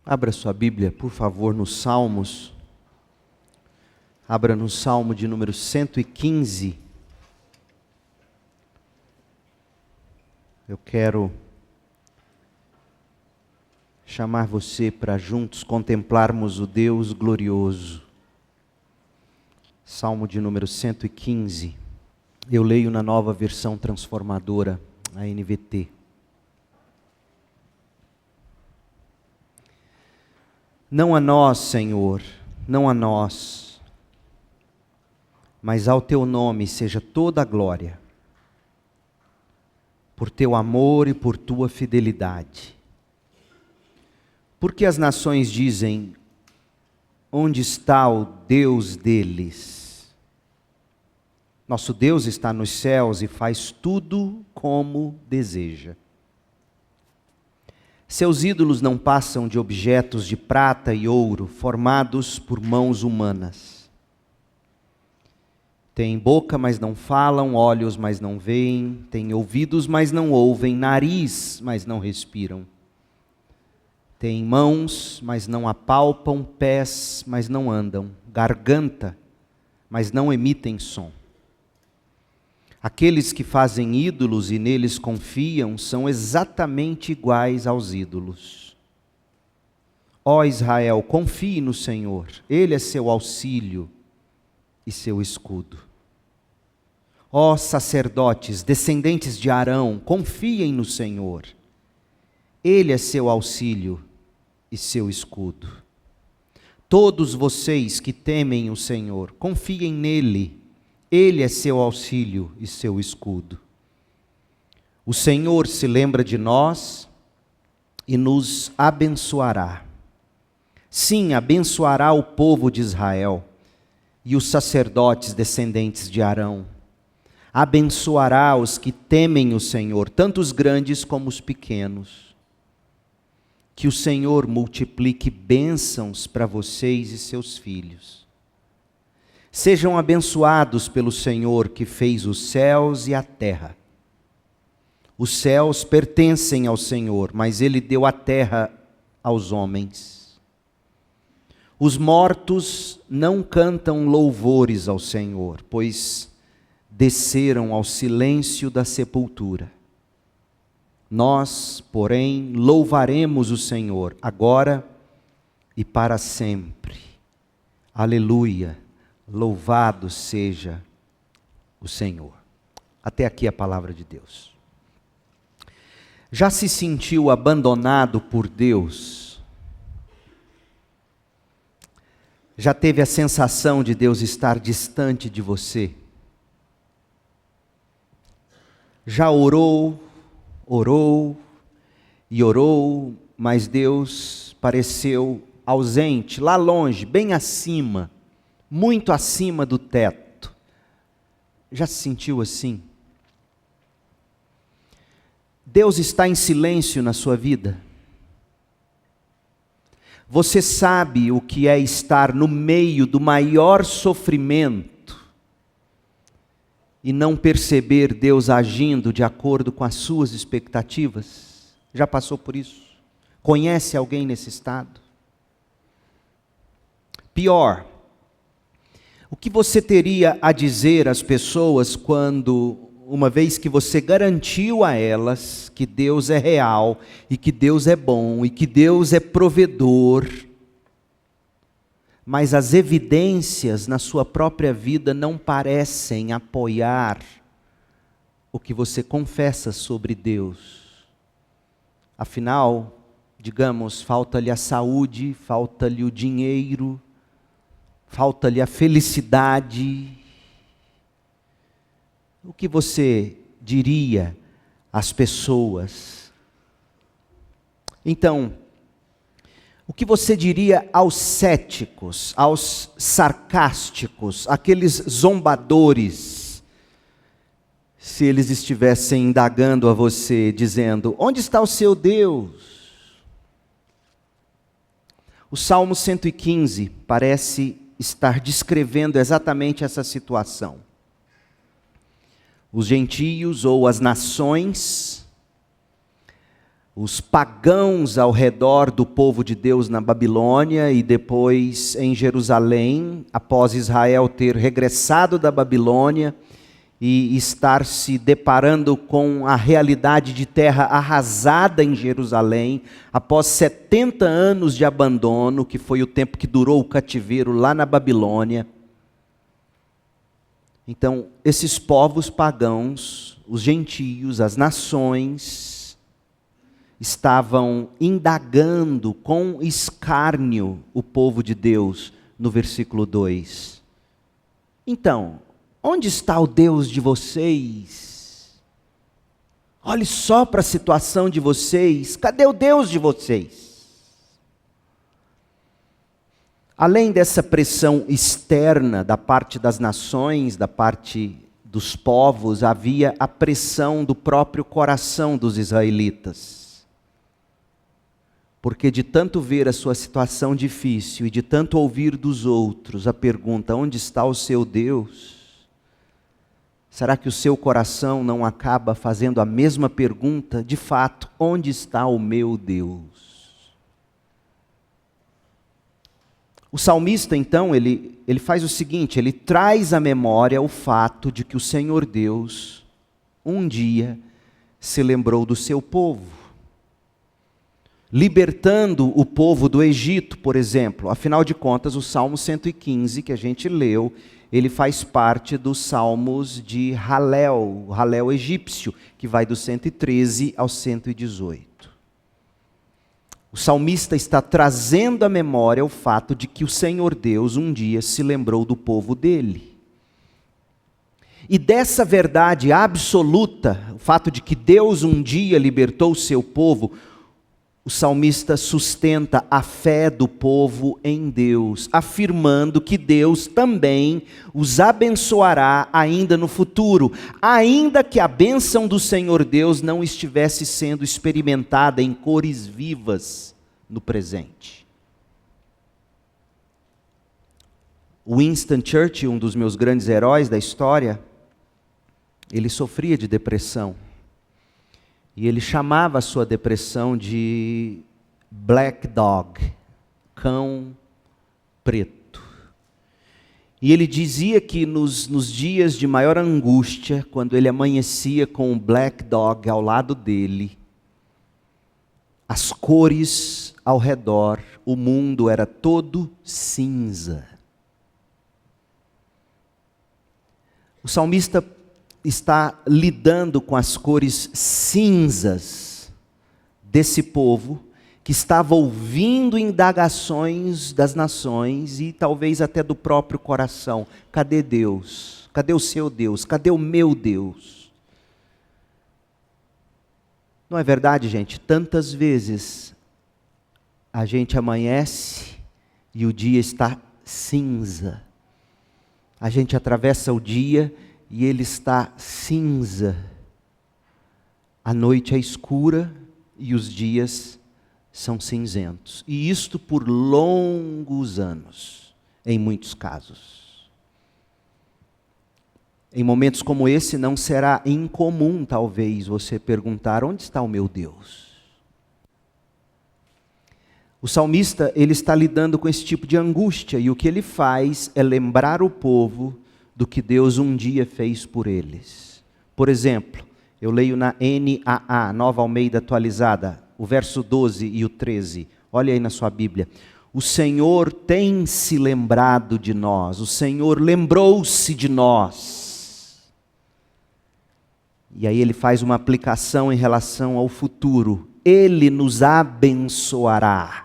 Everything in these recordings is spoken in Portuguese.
Abra sua Bíblia, por favor, nos Salmos. Abra no Salmo de número 115. Eu quero chamar você para juntos contemplarmos o Deus glorioso. Salmo de número 115. Eu leio na Nova Versão Transformadora, a NVT. Não a nós, Senhor, não a nós, mas ao Teu nome seja toda a glória, por Teu amor e por Tua fidelidade. Porque as nações dizem, onde está o Deus deles? Nosso Deus está nos céus e faz tudo como deseja. Seus ídolos não passam de objetos de prata e ouro, formados por mãos humanas. Têm boca, mas não falam, olhos, mas não veem, têm ouvidos, mas não ouvem, nariz, mas não respiram. Têm mãos, mas não apalpam, pés, mas não andam, garganta, mas não emitem som. Aqueles que fazem ídolos e neles confiam são exatamente iguais aos ídolos. Ó Israel, confie no Senhor, Ele é seu auxílio e seu escudo. Ó sacerdotes, descendentes de Arão, confiem no Senhor, Ele é seu auxílio e seu escudo. Todos vocês que temem o Senhor, confiem nele, Ele é seu auxílio e seu escudo. O Senhor se lembra de nós e nos abençoará. Sim, abençoará o povo de Israel e os sacerdotes descendentes de Arão. Abençoará os que temem o Senhor, tanto os grandes como os pequenos. Que o Senhor multiplique bênçãos para vocês e seus filhos. Sejam abençoados pelo Senhor que fez os céus e a terra. Os céus pertencem ao Senhor, mas Ele deu a terra aos homens. Os mortos não cantam louvores ao Senhor, pois desceram ao silêncio da sepultura. Nós, porém, louvaremos o Senhor, agora e para sempre. Aleluia! Louvado seja o Senhor. Até aqui a palavra de Deus. Já se sentiu abandonado por Deus? Já teve a sensação de Deus estar distante de você? Já orou, mas Deus pareceu ausente, lá longe, bem acima, muito acima do teto. Já se sentiu assim? Deus está em silêncio na sua vida? Você sabe o que é estar no meio do maior sofrimento e não perceber Deus agindo de acordo com as suas expectativas? Já passou por isso? Conhece alguém nesse estado? Pior, o que você teria a dizer às pessoas quando, uma vez que você garantiu a elas que Deus é real, e que Deus é bom, e que Deus é provedor, mas as evidências na sua própria vida não parecem apoiar o que você confessa sobre Deus? Afinal, digamos, falta-lhe a saúde, falta-lhe o dinheiro, falta-lhe a felicidade. O que você diria às pessoas? Então, o que você diria aos céticos, aos sarcásticos, aqueles zombadores, se eles estivessem indagando a você, dizendo, onde está o seu Deus? O Salmo 115 parece estar descrevendo exatamente essa situação. Os gentios ou as nações os pagãos ao redor do povo de Deus na Babilônia e depois em Jerusalém, após Israel ter regressado da Babilônia e estar se deparando com a realidade de terra arrasada em Jerusalém, após 70 anos de abandono, que foi o tempo que durou o cativeiro lá na Babilônia. Então, esses povos pagãos, os gentios, as nações, estavam indagando com escárnio o povo de Deus, no versículo 2. Então, onde está o Deus de vocês? Olhe só para a situação de vocês, cadê o Deus de vocês? Além dessa pressão externa da parte das nações, da parte dos povos, havia a pressão do próprio coração dos israelitas. Porque de tanto ver a sua situação difícil e de tanto ouvir dos outros a pergunta, onde está o seu Deus? Será que o seu coração não acaba fazendo a mesma pergunta? De fato, onde está o meu Deus? O salmista, então, ele faz o seguinte, ele traz à memória o fato de que o Senhor Deus, um dia, se lembrou do seu povo. Libertando o povo do Egito, por exemplo. Afinal de contas, o Salmo 115, que a gente leu, ele faz parte dos salmos de Halel, o Halel egípcio, que vai do 113 ao 118. O salmista está trazendo à memória o fato de que o Senhor Deus um dia se lembrou do povo dele. E dessa verdade absoluta, o fato de que Deus um dia libertou o seu povo, o salmista sustenta a fé do povo em Deus, afirmando que Deus também os abençoará ainda no futuro, ainda que a bênção do Senhor Deus não estivesse sendo experimentada em cores vivas no presente. Winston Churchill, um dos meus grandes heróis da história, ele sofria de depressão. E ele chamava a sua depressão de Black Dog, cão preto. E ele dizia que nos dias de maior angústia, quando ele amanhecia com um Black Dog ao lado dele, as cores ao redor, o mundo era todo cinza. O salmista está lidando com as cores cinzas desse povo que estava ouvindo indagações das nações e talvez até do próprio coração. Cadê Deus? Cadê o seu Deus? Cadê o meu Deus? Não é verdade, gente? Tantas vezes a gente amanhece e o dia está cinza. A gente atravessa o dia e ele está cinza. A noite é escura e os dias são cinzentos. E isto por longos anos, em muitos casos. Em momentos como esse, não será incomum, talvez, você perguntar, onde está o meu Deus? O salmista, ele está lidando com esse tipo de angústia, e o que ele faz é lembrar o povo do que Deus um dia fez por eles. Por exemplo, eu leio na NAA, Nova Almeida Atualizada, o verso 12 e o 13. Olha aí na sua Bíblia. O Senhor tem se lembrado de nós, o Senhor lembrou-se de nós. E aí ele faz uma aplicação em relação ao futuro. Ele nos abençoará.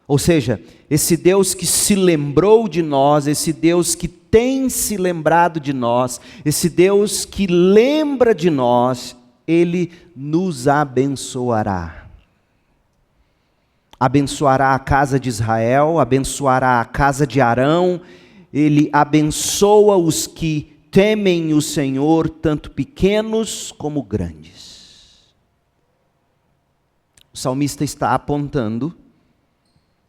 Ou seja, esse Deus que se lembrou de nós, esse Deus que tem se lembrado de nós, esse Deus que lembra de nós, Ele nos abençoará. Abençoará a casa de Israel, abençoará a casa de Arão, Ele abençoa os que temem o Senhor, tanto pequenos como grandes. O salmista está apontando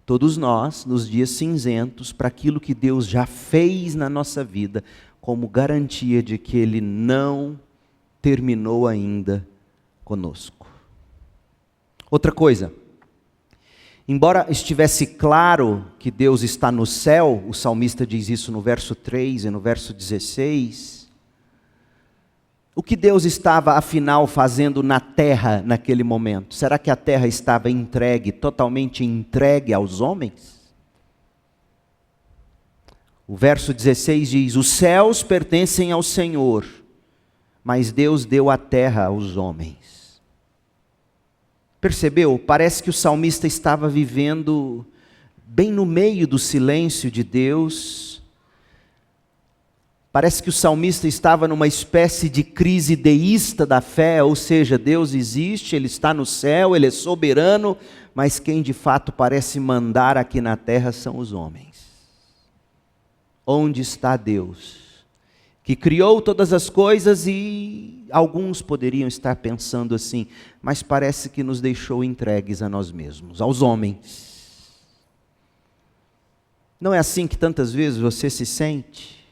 todos nós, nos dias cinzentos, para aquilo que Deus já fez na nossa vida, como garantia de que Ele não terminou ainda conosco. Outra coisa, embora estivesse claro que Deus está no céu, o salmista diz isso no verso 3 e no verso 16, o que Deus estava afinal fazendo na terra naquele momento? Será que a terra estava entregue, totalmente entregue aos homens? O verso 16 diz: os céus pertencem ao Senhor, mas Deus deu a terra aos homens. Percebeu? Parece que o salmista estava vivendo bem no meio do silêncio de Deus. Parece que o salmista estava numa espécie de crise deísta da fé, ou seja, Deus existe, Ele está no céu, Ele é soberano, mas quem de fato parece mandar aqui na terra são os homens. Onde está Deus, que criou todas as coisas? E alguns poderiam estar pensando assim, mas parece que nos deixou entregues a nós mesmos, aos homens. Não é assim que tantas vezes você se sente?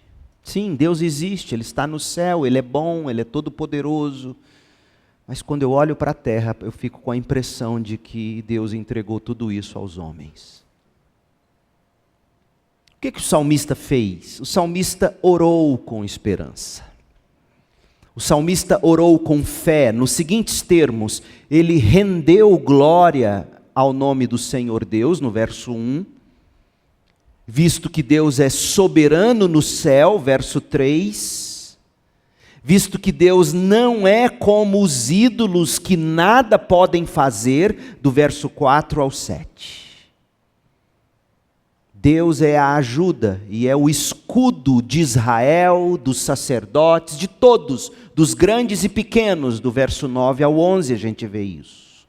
Sim, Deus existe, Ele está no céu, Ele é bom, Ele é todo poderoso, mas quando eu olho para a terra, eu fico com a impressão de que Deus entregou tudo isso aos homens. O que o salmista fez? O salmista orou com esperança. O salmista orou com fé, nos seguintes termos: ele rendeu glória ao nome do Senhor Deus, no verso 1, visto que Deus é soberano no céu, verso 3, visto que Deus não é como os ídolos que nada podem fazer, do verso 4 ao 7. Deus é a ajuda e é o escudo de Israel, dos sacerdotes, de todos, dos grandes e pequenos, do verso 9 ao 11 a gente vê isso.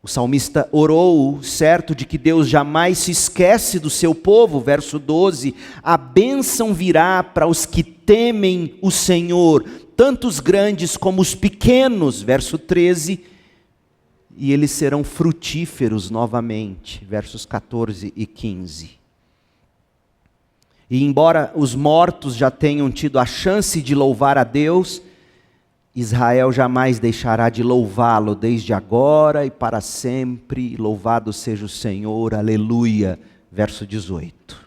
O salmista orou, certo de que Deus jamais se esquece do seu povo, verso 12, a bênção virá para os que temem o Senhor, tanto os grandes como os pequenos, verso 13, e eles serão frutíferos novamente, versos 14 e 15. E embora os mortos já tenham tido a chance de louvar a Deus, Israel jamais deixará de louvá-lo desde agora e para sempre. Louvado seja o Senhor, aleluia, verso 18.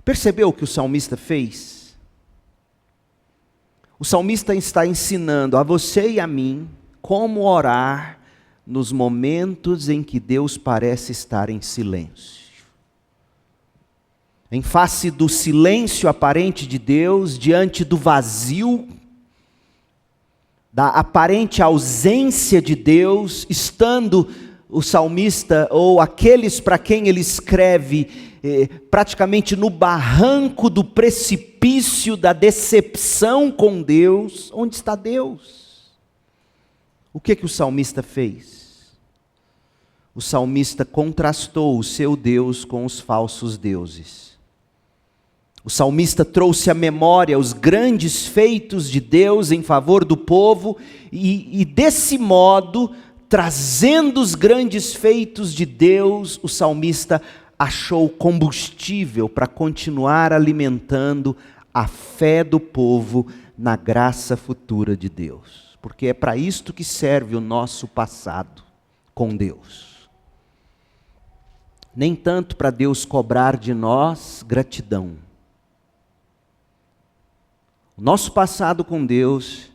Percebeu o que o salmista fez? O salmista está ensinando a você e a mim como orar nos momentos em que Deus parece estar em silêncio. Em face do silêncio aparente de Deus, diante do vazio, da aparente ausência de Deus, estando o salmista, ou aqueles para quem ele escreve, praticamente no barranco do precipício da decepção com Deus. Onde está Deus? O que o salmista fez? O salmista contrastou o seu Deus com os falsos deuses. O salmista trouxe à memória os grandes feitos de Deus em favor do povo e desse modo, trazendo os grandes feitos de Deus, o salmista achou combustível para continuar alimentando a fé do povo na graça futura de Deus. Porque é para isto que serve o nosso passado com Deus. Nem tanto para Deus cobrar de nós gratidão. O nosso passado com Deus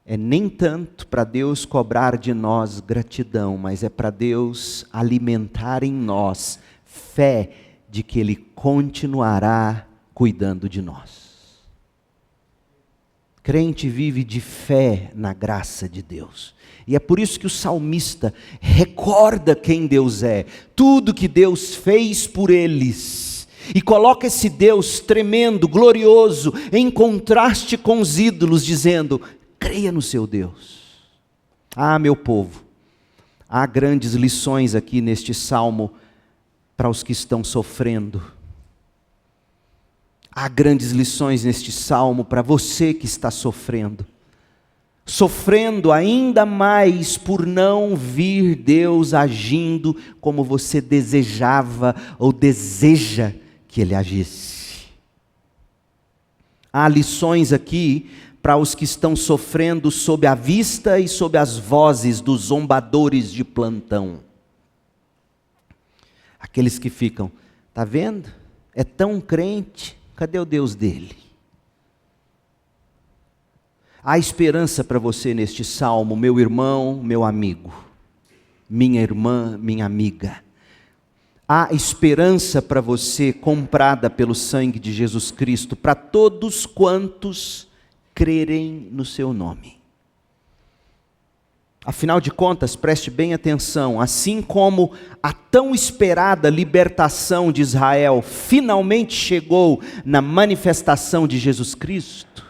é nem tanto para Deus cobrar de nós gratidão, mas é para Deus alimentar em nós fé de que Ele continuará cuidando de nós. Crente vive de fé na graça de Deus. E é por isso que o salmista recorda quem Deus é, tudo que Deus fez por eles, e coloca esse Deus tremendo, glorioso, em contraste com os ídolos, dizendo: creia no seu Deus. Ah, meu povo, há grandes lições aqui neste salmo para os que estão sofrendo. Há grandes lições neste salmo para você que está sofrendo. Sofrendo ainda mais por não vir Deus agindo como você desejava ou deseja que Ele agisse. Há lições aqui para os que estão sofrendo sob a vista e sob as vozes dos zombadores de plantão. Aqueles que ficam, tá vendo? É tão crente, cadê o Deus dele? Há esperança para você neste salmo, meu irmão, meu amigo, minha irmã, minha amiga. Há esperança para você comprada pelo sangue de Jesus Cristo, para todos quantos crerem no seu nome. Afinal de contas, preste bem atenção, assim como a tão esperada libertação de Israel finalmente chegou na manifestação de Jesus Cristo,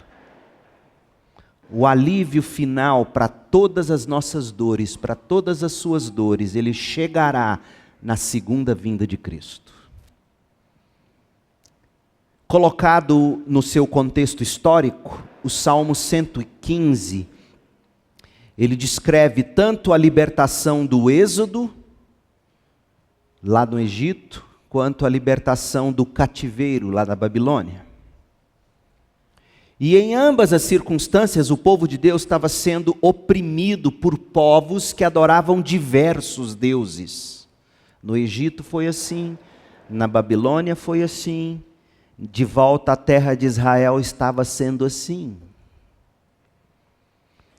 o alívio final para todas as nossas dores, para todas as suas dores, ele chegará na segunda vinda de Cristo. Colocado no seu contexto histórico, o Salmo 115, ele descreve tanto a libertação do Êxodo, lá no Egito, quanto a libertação do cativeiro, lá da Babilônia. E em ambas as circunstâncias, o povo de Deus estava sendo oprimido por povos que adoravam diversos deuses. No Egito foi assim, na Babilônia foi assim, de volta à terra de Israel estava sendo assim.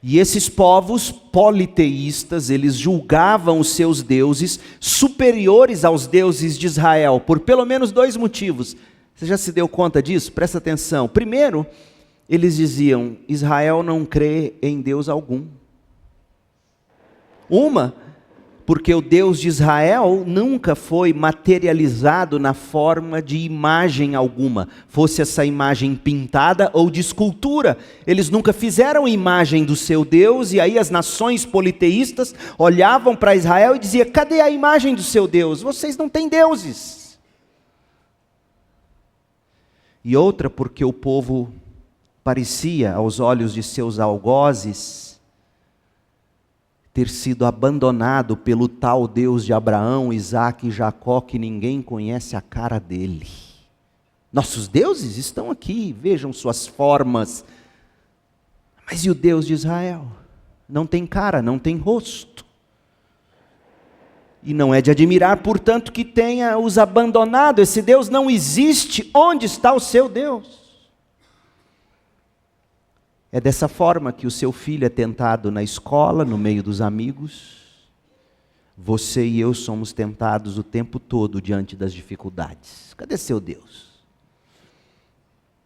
E esses povos politeístas, eles julgavam os seus deuses superiores aos deuses de Israel, por pelo menos dois motivos. Você já se deu conta disso? Presta atenção. Primeiro, eles diziam, Israel não crê em Deus algum. Porque o Deus de Israel nunca foi materializado na forma de imagem alguma, fosse essa imagem pintada ou de escultura. Eles nunca fizeram imagem do seu Deus, e aí as nações politeístas olhavam para Israel e diziam, cadê a imagem do seu Deus? Vocês não têm deuses. E outra, porque o povo parecia, aos olhos de seus algozes, ter sido abandonado pelo tal Deus de Abraão, Isaque e Jacó, que ninguém conhece a cara dele. Nossos deuses estão aqui, vejam suas formas. Mas e o Deus de Israel? Não tem cara, não tem rosto. E não é de admirar, portanto, que tenha os abandonado. Esse Deus não existe. Onde está o seu Deus? É dessa forma que o seu filho é tentado na escola, no meio dos amigos. Você e eu somos tentados o tempo todo diante das dificuldades. Cadê seu Deus?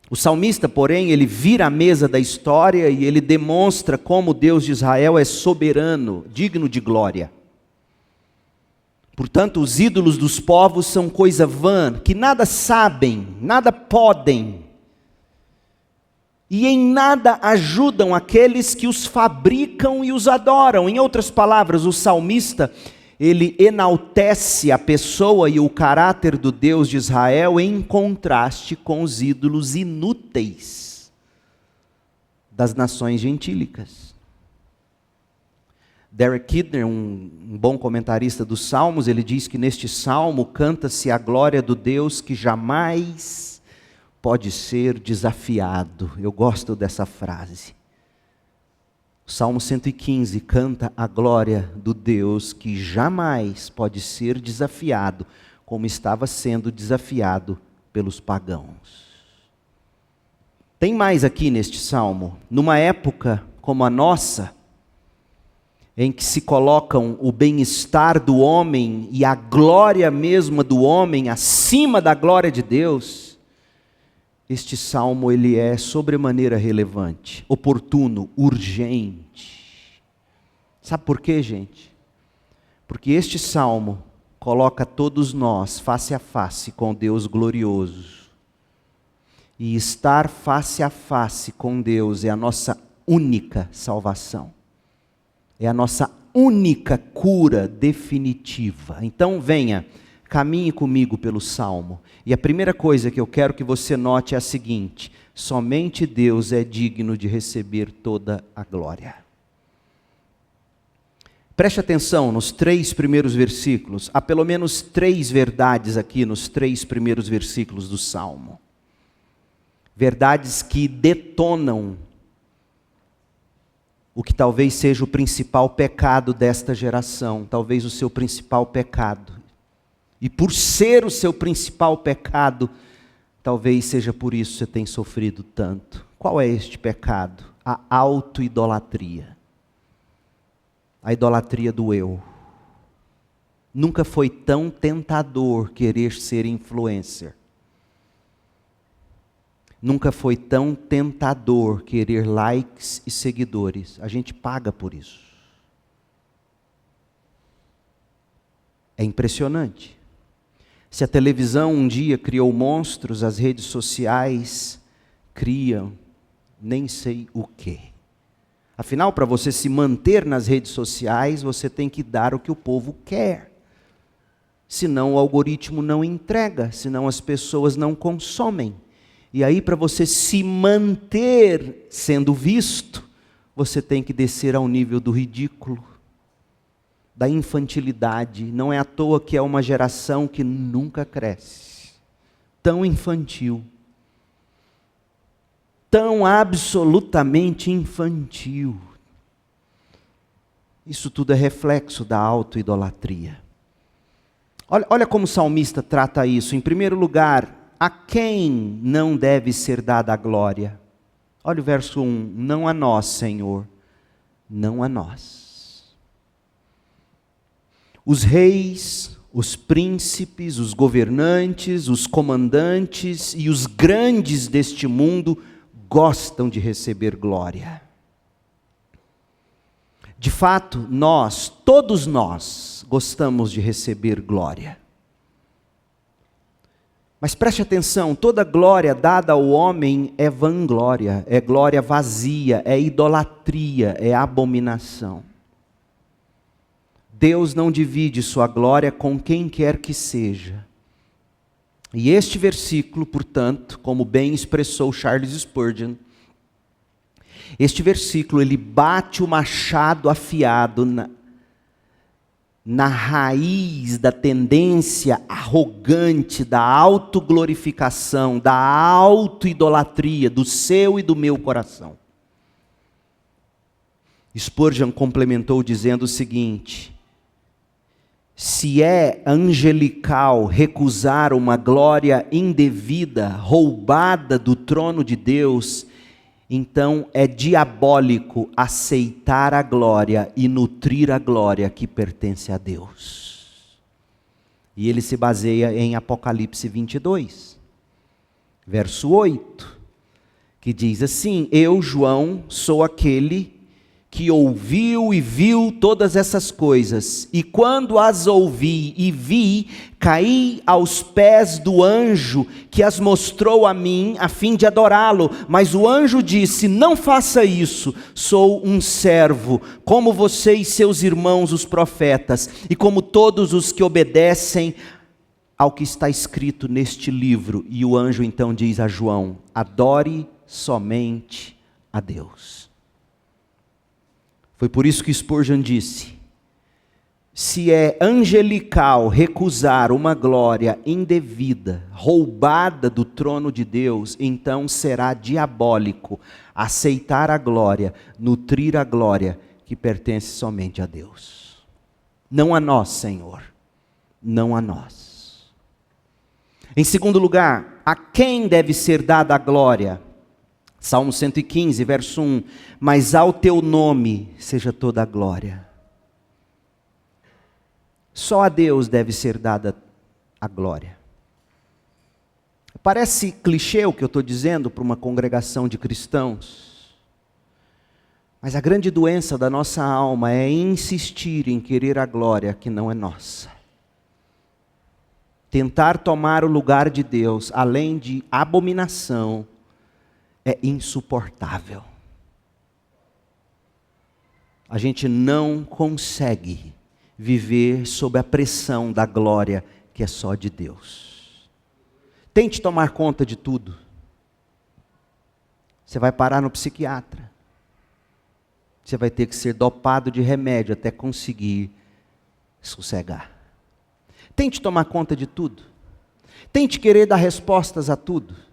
O salmista, porém, ele vira a mesa da história e ele demonstra como o Deus de Israel é soberano, digno de glória. Portanto, os ídolos dos povos são coisa vã, que nada sabem, nada podem, e em nada ajudam aqueles que os fabricam e os adoram. Em outras palavras, o salmista, ele enaltece a pessoa e o caráter do Deus de Israel em contraste com os ídolos inúteis das nações gentílicas. Derek Kidner, um bom comentarista dos Salmos, ele diz que neste salmo canta-se a glória do Deus que jamais pode ser desafiado. Eu gosto dessa frase. O Salmo 115 canta a glória do Deus que jamais pode ser desafiado, como estava sendo desafiado pelos pagãos. Tem mais aqui neste salmo. Numa época como a nossa, em que se colocam o bem-estar do homem e a glória mesma do homem acima da glória de Deus, este salmo ele é sobremaneira relevante, oportuno, urgente. Sabe por quê, gente? Porque este salmo coloca todos nós face a face com Deus glorioso. E estar face a face com Deus é a nossa única salvação. É a nossa única cura definitiva. Então venha, caminhe comigo pelo salmo. E a primeira coisa que eu quero que você note é a seguinte: somente Deus é digno de receber toda a glória. Preste atenção nos 3 primeiros versículos. Há pelo menos 3 verdades aqui nos 3 primeiros versículos do salmo. Verdades que detonam o que talvez seja o principal pecado desta geração, talvez o seu principal pecado. E por ser o seu principal pecado, talvez seja por isso que você tem sofrido tanto. Qual é este pecado? A autoidolatria. A idolatria do eu. Nunca foi tão tentador querer ser influencer. Nunca foi tão tentador querer likes e seguidores. A gente paga por isso. É impressionante. Se a televisão um dia criou monstros, as redes sociais criam nem sei o quê. Afinal, para você se manter nas redes sociais, você tem que dar o que o povo quer. Senão o algoritmo não entrega, senão as pessoas não consomem. E aí, para você se manter sendo visto, você tem que descer ao nível do ridículo, da infantilidade. Não é à toa que é uma geração que nunca cresce. Tão infantil. Tão absolutamente infantil. Isso tudo é reflexo da autoidolatria. Olha como o salmista trata isso. Em primeiro lugar, a quem não deve ser dada a glória? Olha o verso 1. Não a nós, Senhor, não a nós. Os reis, os príncipes, os governantes, os comandantes e os grandes deste mundo gostam de receber glória. De fato, todos nós, gostamos de receber glória. Mas preste atenção, toda glória dada ao homem é vanglória, é glória vazia, é idolatria, é abominação. Deus não divide sua glória com quem quer que seja. E este versículo, portanto, como bem expressou Charles Spurgeon, este versículo ele bate o machado afiado na raiz da tendência arrogante, da autoglorificação, da autoidolatria do seu e do meu coração. Spurgeon complementou dizendo o seguinte: se é angelical recusar uma glória indevida, roubada do trono de Deus, então é diabólico aceitar a glória e nutrir a glória que pertence a Deus. E ele se baseia em Apocalipse 22, verso 8, que diz assim: eu, João, sou aquele que ouviu e viu todas essas coisas, e quando as ouvi e vi, caí aos pés do anjo que as mostrou a mim, a fim de adorá-lo. Mas o anjo disse: não faça isso, sou um servo, como você e seus irmãos os profetas, e como todos os que obedecem ao que está escrito neste livro. E o anjo então diz a João: adore somente a Deus. Foi por isso que Spurgeon disse: se é angelical recusar uma glória indevida, roubada do trono de Deus, então será diabólico aceitar a glória, nutrir a glória que pertence somente a Deus. Não a nós, Senhor, não a nós. Em segundo lugar, a quem deve ser dada a glória? Salmo 115, verso 1, mas ao teu nome seja toda a glória. Só a Deus deve ser dada a glória. Parece clichê o que eu estou dizendo para uma congregação de cristãos, mas a grande doença da nossa alma é insistir em querer a glória que não é nossa. Tentar tomar o lugar de Deus, além de abominação, é insuportável. A gente não consegue viver sob a pressão da glória que é só de Deus. Tente tomar conta de tudo. Você vai parar no psiquiatra. Você vai ter que ser dopado de remédio até conseguir sossegar. Tente tomar conta de tudo. Tente querer dar respostas a tudo.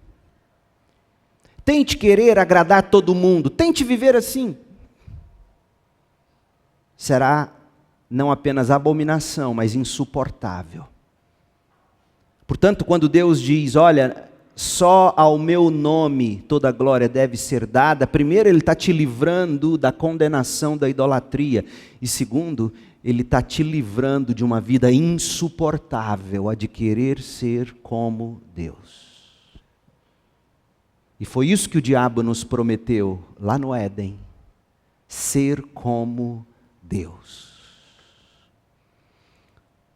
Tente querer agradar todo mundo. Tente viver assim. será não apenas abominação, mas insuportável. Portanto, quando Deus diz, olha, só ao meu nome toda glória deve ser dada, primeiro Ele está te livrando da condenação da idolatria, e segundo, Ele está te livrando de uma vida insuportável, a de querer ser como Deus. E foi isso que o diabo nos prometeu lá no Éden, ser como Deus.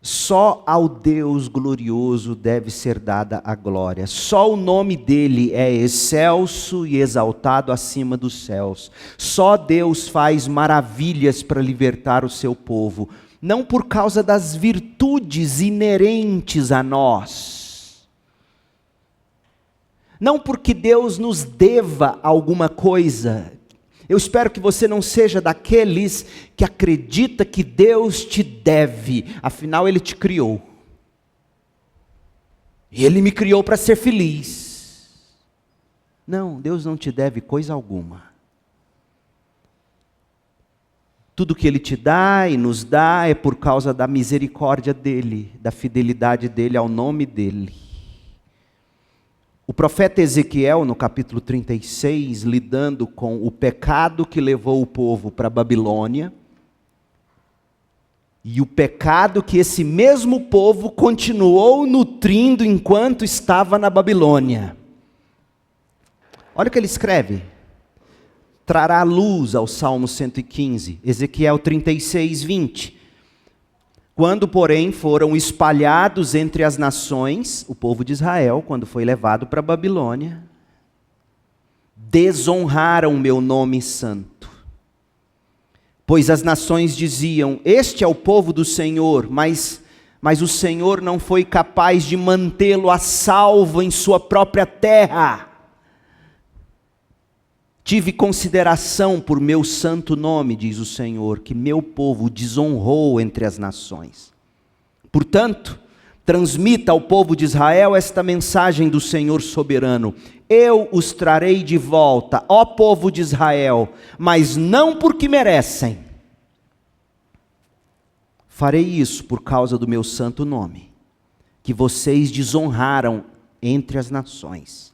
Só ao Deus glorioso deve ser dada a glória. Só o nome dele é excelso e exaltado acima dos céus. Só Deus faz maravilhas para libertar o seu povo. Não por causa das virtudes inerentes a nós. Não porque Deus nos deva alguma coisa. Eu espero que você não seja daqueles que acredita que Deus te deve, afinal Ele te criou. E Ele me criou para ser feliz. Não, Deus não te deve coisa alguma. Tudo que Ele te dá e nos dá é por causa da misericórdia dEle, da fidelidade dEle ao nome dEle. O profeta Ezequiel, no capítulo 36, lidando com o pecado que levou o povo para a Babilônia, e o pecado que esse mesmo povo continuou nutrindo enquanto estava na Babilônia. Olha o que ele escreve. Trará luz ao Salmo 115, Ezequiel 36, 20. Quando, porém, foram espalhados entre as nações, o povo de Israel, quando foi levado para a Babilônia, desonraram o meu nome santo. Pois as nações diziam, este é o povo do Senhor, mas o Senhor não foi capaz de mantê-lo a salvo em sua própria terra. Tive consideração por meu santo nome, diz o Senhor, que meu povo desonrou entre as nações. Portanto, transmita ao povo de Israel esta mensagem do Senhor soberano. Eu os trarei de volta, ó povo de Israel, mas não porque merecem. Farei isso por causa do meu santo nome, que vocês desonraram entre as nações.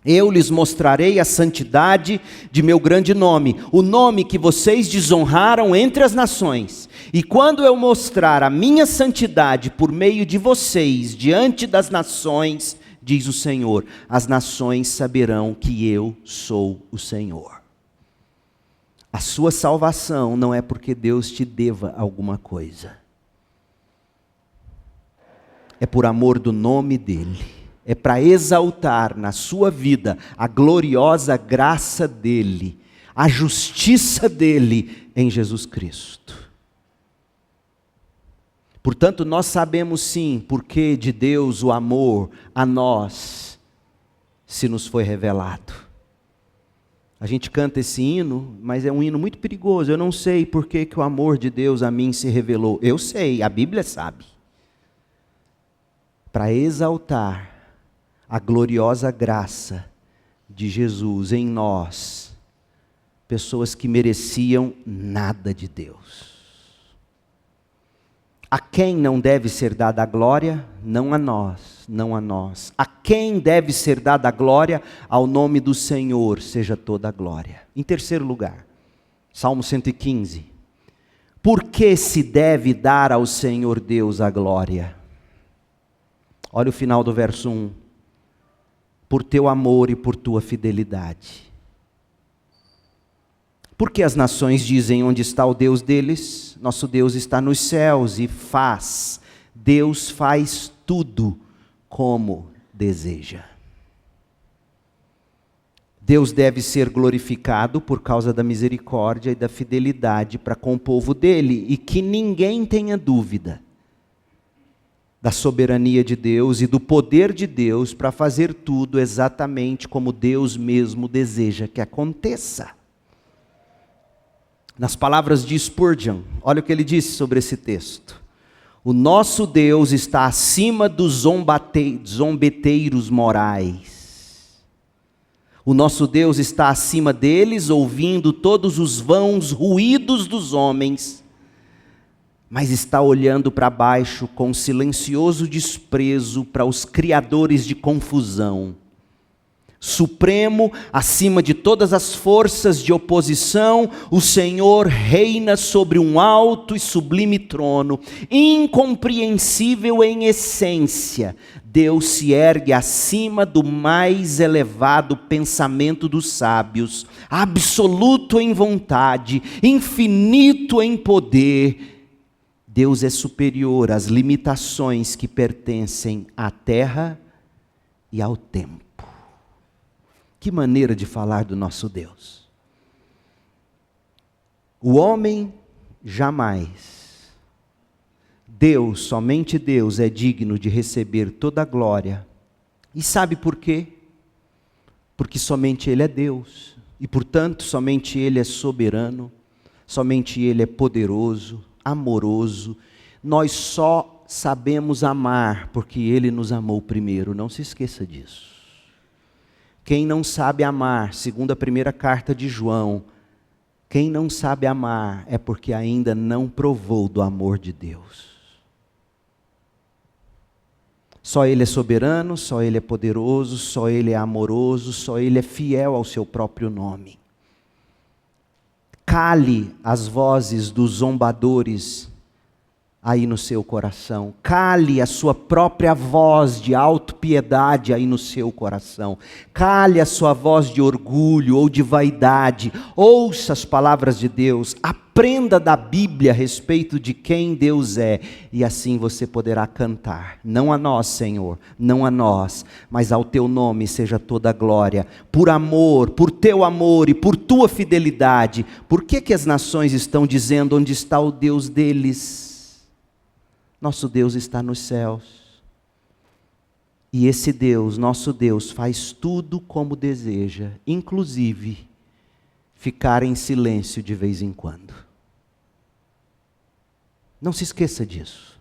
Eu lhes mostrarei a santidade de meu grande nome, o nome que vocês desonraram entre as nações. E quando eu mostrar a minha santidade por meio de vocês diante das nações, diz o Senhor, as nações saberão que eu sou o Senhor. A sua salvação não é porque Deus te deva alguma coisa. É por amor do nome dEle. É para exaltar na sua vida a gloriosa graça dEle, a justiça dEle em Jesus Cristo. Portanto, nós sabemos sim porque de Deus o amor a nós se nos foi revelado. A gente canta esse hino, mas é um hino muito perigoso. Eu não sei por que o amor de Deus a mim se revelou. Eu sei, a Bíblia sabe. Para exaltar a gloriosa graça de Jesus em nós, pessoas que mereciam nada de Deus. A quem não deve ser dada a glória? Não a nós, não a nós. A quem deve ser dada a glória? Ao nome do Senhor seja toda a glória. Em terceiro lugar, Salmo 115. Por que se deve dar ao Senhor Deus a glória? Olha o final do verso 1. Por teu amor e por tua fidelidade. Porque as nações dizem, onde está o Deus deles? Nosso Deus está nos céus e faz. Deus faz tudo como deseja. Deus deve ser glorificado por causa da misericórdia e da fidelidade para com o povo dele. E que ninguém tenha dúvida da soberania de Deus e do poder de Deus para fazer tudo exatamente como Deus mesmo deseja que aconteça. Nas palavras de Spurgeon, olha o que ele disse sobre esse texto. O nosso Deus está acima dos zombeteiros morais. O nosso Deus está acima deles, ouvindo todos os vãos ruídos dos homens, mas está olhando para baixo com silencioso desprezo para os criadores de confusão. Supremo, acima de todas as forças de oposição, o Senhor reina sobre um alto e sublime trono, incompreensível em essência. Deus se ergue acima do mais elevado pensamento dos sábios, absoluto em vontade, infinito em poder. Deus é superior às limitações que pertencem à terra e ao tempo. Que maneira de falar do nosso Deus. O homem, jamais. Deus, somente Deus é digno de receber toda a glória. E sabe por quê? Porque somente Ele é Deus. E, portanto, somente Ele é soberano. Somente Ele é poderoso, amoroso. Nós só sabemos amar porque Ele nos amou primeiro. Não se esqueça disso. Quem não sabe amar, segundo a primeira carta de João, quem não sabe amar é porque ainda não provou do amor de Deus. Só Ele é soberano, só Ele é poderoso, só Ele é amoroso, só Ele é fiel ao seu próprio nome. Cale as vozes dos zombadores aí no seu coração. Cale a sua própria voz de autopiedade aí no seu coração. Cale a sua voz de orgulho ou de vaidade. Ouça as palavras de Deus. Aprenda da Bíblia a respeito de quem Deus é. E assim você poderá cantar. Não a nós, Senhor, não a nós, mas ao teu nome seja toda a glória. Por amor, por teu amor e por tua fidelidade. Por que as nações estão dizendo onde está o Deus deles? Nosso Deus está nos céus. E esse Deus, nosso Deus, faz tudo como deseja, inclusive ficar em silêncio de vez em quando. Não se esqueça disso.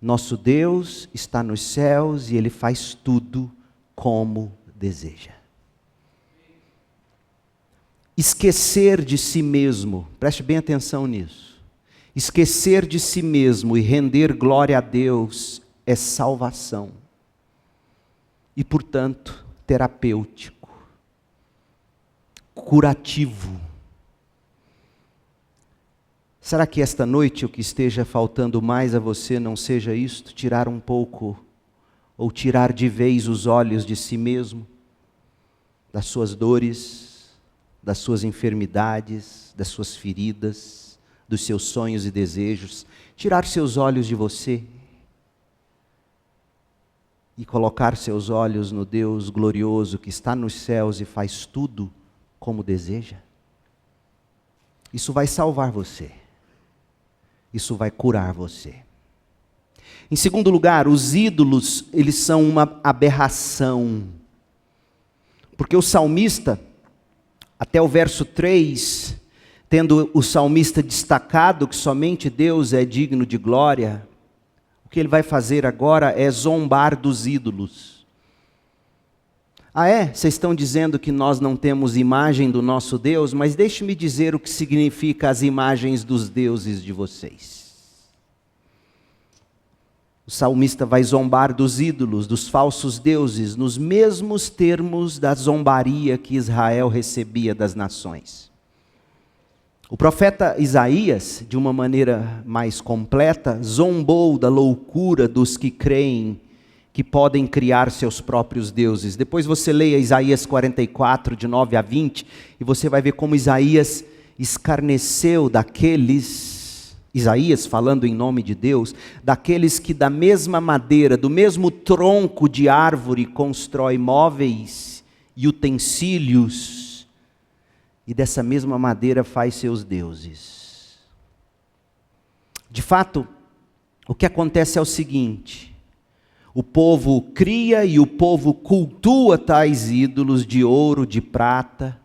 Nosso Deus está nos céus e Ele faz tudo como deseja. Esquecer de si mesmo, preste bem atenção nisso. Esquecer de si mesmo e render glória a Deus é salvação. E, portanto, terapêutico, curativo. Será que esta noite o que esteja faltando mais a você não seja isto? Tirar um pouco, ou tirar de vez os olhos de si mesmo, das suas dores, das suas enfermidades, das suas feridas, dos seus sonhos e desejos, tirar seus olhos de você e colocar seus olhos no Deus glorioso que está nos céus e faz tudo como deseja. Isso vai salvar você. Isso vai curar você. Em segundo lugar, os ídolos, eles são uma aberração. Porque o salmista, até o verso 3, tendo o salmista destacado que somente Deus é digno de glória, o que ele vai fazer agora é zombar dos ídolos. Ah é? Vocês estão dizendo que nós não temos imagem do nosso Deus, mas deixe-me dizer o que significa as imagens dos deuses de vocês. O salmista vai zombar dos ídolos, dos falsos deuses, nos mesmos termos da zombaria que Israel recebia das nações. O profeta Isaías, de uma maneira mais completa, zombou da loucura dos que creem que podem criar seus próprios deuses. Depois você leia Isaías 44, de 9 a 20, e você vai ver como Isaías escarneceu daqueles, Isaías falando em nome de Deus, daqueles que da mesma madeira, do mesmo tronco de árvore constrói móveis e utensílios, e dessa mesma madeira faz seus deuses. De fato, o que acontece é o seguinte: o povo cria e o povo cultua tais ídolos de ouro, de prata,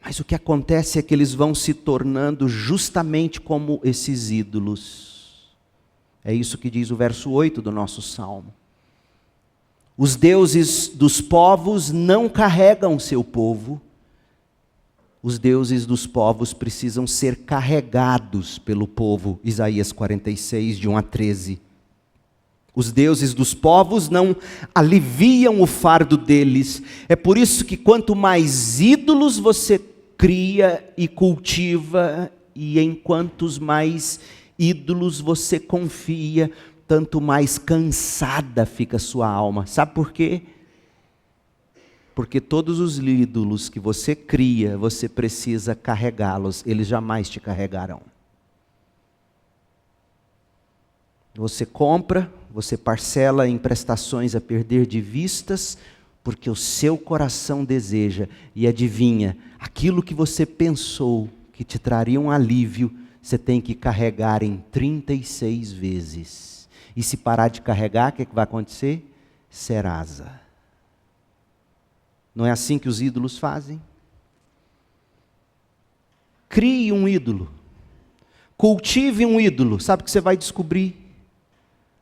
mas o que acontece é que eles vão se tornando justamente como esses ídolos. É isso que diz o verso 8 do nosso salmo. Os deuses dos povos não carregam seu povo. Os deuses dos povos precisam ser carregados pelo povo. Isaías 46, de 1 a 13. Os deuses dos povos não aliviam o fardo deles. É por isso que quanto mais ídolos você cria e cultiva, e em quantos mais ídolos você confia, tanto mais cansada fica a sua alma. Sabe por quê? Porque todos os ídolos que você cria, você precisa carregá-los, eles jamais te carregarão. Você compra, você parcela em prestações a perder de vistas, porque o seu coração deseja, e adivinha, aquilo que você pensou que te traria um alívio, você tem que carregar em 36 vezes. E se parar de carregar, o que vai acontecer? Serasa. Não é assim que os ídolos fazem? Crie um ídolo. Cultive um ídolo. Sabe o que você vai descobrir?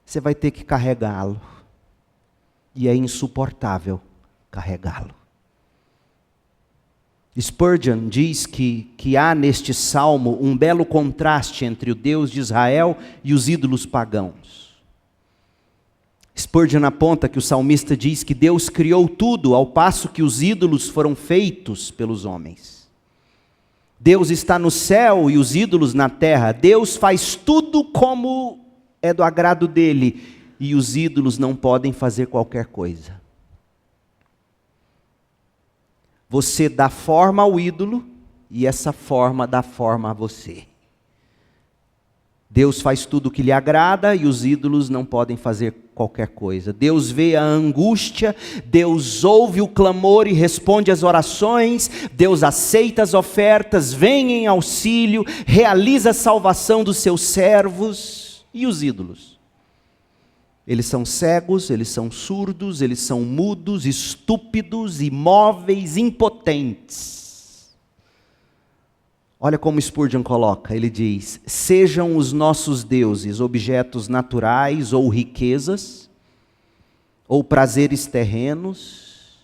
Você vai ter que carregá-lo. E é insuportável carregá-lo. Spurgeon diz que há neste salmo um belo contraste entre o Deus de Israel e os ídolos pagãos. Spurgeon aponta que o salmista diz que Deus criou tudo, ao passo que os ídolos foram feitos pelos homens. Deus está no céu e os ídolos na terra. Deus faz tudo como é do agrado dele, e os ídolos não podem fazer qualquer coisa. Você dá forma ao ídolo, e essa forma dá forma a você. Deus faz tudo o que lhe agrada, e os ídolos não podem fazer qualquer coisa. Deus vê a angústia, Deus ouve o clamor e responde às orações, Deus aceita as ofertas, vem em auxílio, realiza a salvação dos seus servos. E os ídolos? Eles são cegos, eles são surdos, eles são mudos, estúpidos, imóveis, impotentes. Olha como Spurgeon coloca, ele diz: sejam os nossos deuses objetos naturais ou riquezas, ou prazeres terrenos,